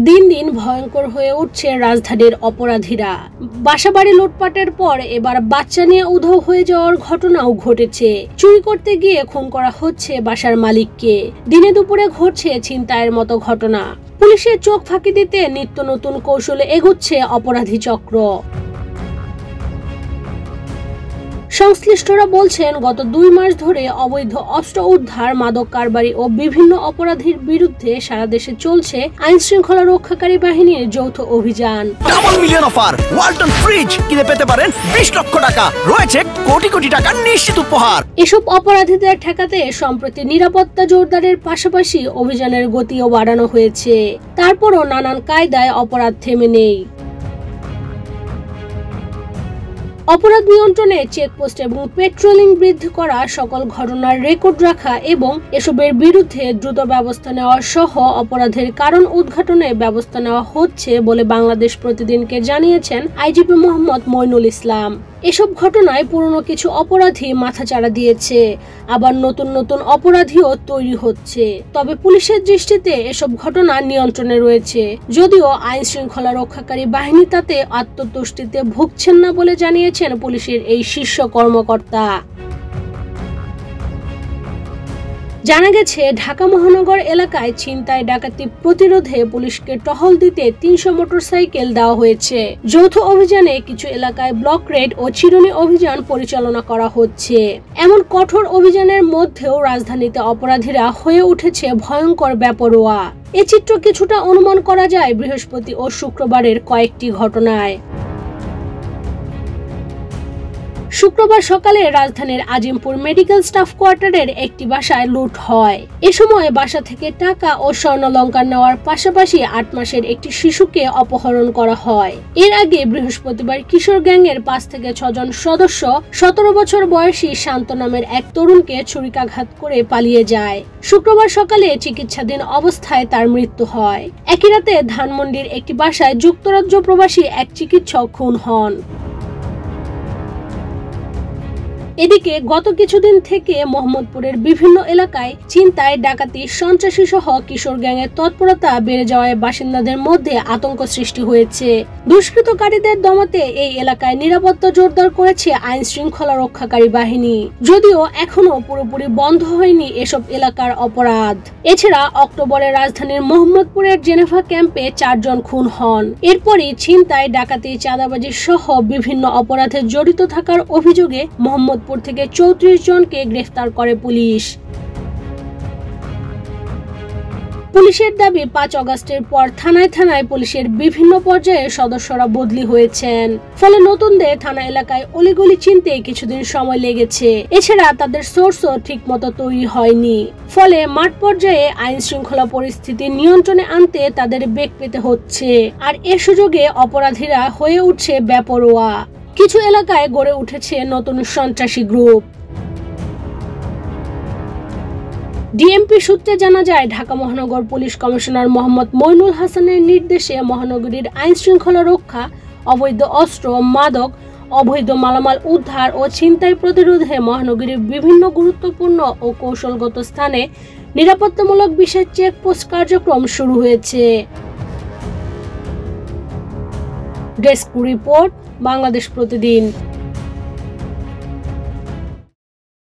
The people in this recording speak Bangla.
দিন দিন ভয়ঙ্কর হয়ে উঠছে রাজধানীর অপরাধীরা। বাসাবাড়ি লুটপাটের পর এবার বাচ্চা নিয়ে উধাও হয়ে যাওয়ার ঘটনাও ঘটেছে। চুরি করতে গিয়ে খুন করা হচ্ছে বাসার মালিককে। দিনে দুপুরে ঘটছে ছিনতাইয়ের মতো ঘটনা। পুলিশের চোখ ফাঁকি দিতে নিত্য নতুন কৌশলে এগোচ্ছে অপরাধী চক্র। সংশ্লিষ্টরা বলছেন, গত 2 মাস ধরে অবৈধ অস্ত্র উদ্ধার, মাদক কারবারি ও বিভিন্ন অপরাধীর বিরুদ্ধে সারা দেশে চলছে আইন শৃঙ্খলা রক্ষাকারী বাহিনীর যৌথ অভিযান। Double million offer, Walton fridge কিনে পেতে পারেন 20 লক্ষ টাকা, রয়েছে কোটি কোটি টাকার নিশ্চিত উপহার। এসব অপরাধীদের ঠেকাতে সম্প্রতি নিরাপত্তা জোরদারের পাশাপাশি অভিযানের গতিও বাড়ানো হয়েছে। তারপরও নানান কায়দায় অপরাধ থেমে নেই। অপরাধ নিয়ন্ত্রণে চেকপোস্ট এবং পেট্রোলিং বৃদ্ধি করা, সকল ঘটনার রেকর্ড রাখা এবং এসবের বিরুদ্ধে দ্রুত ব্যবস্থা নেওয়া সহ অপরাধের কারণ উদ্ঘাটনে ব্যবস্থা নেওয়া হচ্ছে বলে বাংলাদেশ প্রতিদিনকে জানিয়েছেন আইজিপি মোহাম্মদ মইনুল ইসলাম। এসব ঘটনায় পুরনো কিছু অপরাধী মাথাচাড়া দিয়েছে, আবার নতুন নতুন অপরাধীও তৈরি হচ্ছে। তবে পুলিশের দৃষ্টিতে এসব ঘটনা নিয়ন্ত্রণে রয়েছে, যদিও আইন শৃঙ্খলা রক্ষাকারী বাহিনী তাতে আত্মতুষ্টিতে ভুগছেন না বলে জানিয়েছেন পুলিশের এই শীর্ষ কর্মকর্তা। জানা গেছে, ঢাকা মহানগর এলাকায় ছিনতাই ডাকাতি প্রতিরোধে পুলিশকে টহল দিতে 300 মোটরসাইকেল দেওয়া হয়েছে। যৌথ অভিযানে কিছু এলাকায় ব্লক রেড ও চিরুনি অভিযান পরিচালনা করা হচ্ছে। এমন কঠোর অভিযানের মধ্যেও রাজধানীতে অপরাধীরা হয়ে উঠেছে ভয়ঙ্কর বেপরোয়া। এ চিত্র কিছুটা অনুমান করা যায় বৃহস্পতি ও শুক্রবারের কয়েকটি ঘটনায়। শুক্রবার সকালে রাজধানীর আজিমপুর মেডিকেল স্টাফ কোয়ার্টারের একটি বাসায় লুট হয়। এ সময় বাসা থেকে টাকা ও স্বর্ণালংকার নেওয়ার পাশাপাশি 8 মাসের একটি শিশুকে অপহরণ করা হয়। এর আগে বৃহস্পতিবার কিশোর গ্যাংয়ের 5 থেকে 6 জন সদস্য 17 বছর বয়সী শান্ত নামের এক তরুণকে ছুরিকাঘাত করে পালিয়ে যায়। শুক্রবার সকালে চিকিৎসাধীন অবস্থায় তার মৃত্যু হয়। একই রাতে ধানমন্ডির একটি বাসায় যুক্তরাজ্য প্রবাসী এক চিকিৎসক খুন হন। এদিকে গত কিছুদিন থেকে মোহাম্মদপুরের বিভিন্ন এলাকায় ছিনতাই, ডাকাতি, সন্ত্রাসী সহ কিশোর গ্যাংয়ের তৎপরতা বেড়ে যাওয়ায় বাসিন্দাদের মধ্যে আতঙ্ক সৃষ্টি হয়েছে। দুষ্কৃতকারীদের দমাতে এই এলাকায় নিরাপত্তা জোরদার করেছে আইন শৃঙ্খলা রক্ষাকারী বাহিনী, যদিও এখনো পুরোপুরি বন্ধ হয়নি এসব এলাকার অপরাধ। এছাড়া অক্টোবরে রাজধানীর মোহাম্মদপুরের জেনেভা ক্যাম্পে 4 জন খুন হন। এরপরই ছিনতাই, ডাকাতি, চাঁদাবাজি সহ বিভিন্ন অপরাধে জড়িত থাকার অভিযোগে মোহাম্মদপুর থেকে 34 জনকে গ্রেফতার করে পুলিশ। পুলিশের দাবি, 5 আগস্টের পর থানায় থানায় পুলিশের বিভিন্ন পর্যায়ে সদস্যরা বদলি হয়েছেন। ফলে নতুনদের থানা এলাকায় অলিগলি চিনতে কিছুদিন সময় লেগেছে। এছাড়া তাদের সোর্সও ঠিক মতো তৈরি হয়নি। ফলে মাঠ পর্যায়ে আইন শৃঙ্খলা পরিস্থিতি নিয়ন্ত্রণে আনতে তাদের বেগ পেতে হচ্ছে। আর এর সুযোগে অপরাধীরা হয়ে উঠছে বেপরোয়া। কিছু এলাকায় গড়ে উঠেছে নতুন সন্ত্রাসী গ্রুপ। ডিএমপি সূত্রে জানা যায়, ঢাকা মহানগর পুলিশ কমিশনার মোহাম্মদ মইনুল হাসানের নির্দেশে মহানগরীর আইন শৃঙ্খলা রক্ষা, অবৈধ অস্ত্র, মাদক, অবৈধ মালামাল উদ্ধার ও ছিনতাই প্রতিরোধে মহানগরীর বিভিন্ন গুরুত্বপূর্ণ ও কৌশলগত স্থানে নিরাপত্তামূলক বিশেষ চেকপোস্ট কার্যক্রম শুরু হয়েছে। ডেস্ক রিপোর্ট, বাংলাদেশ প্রতিদিন।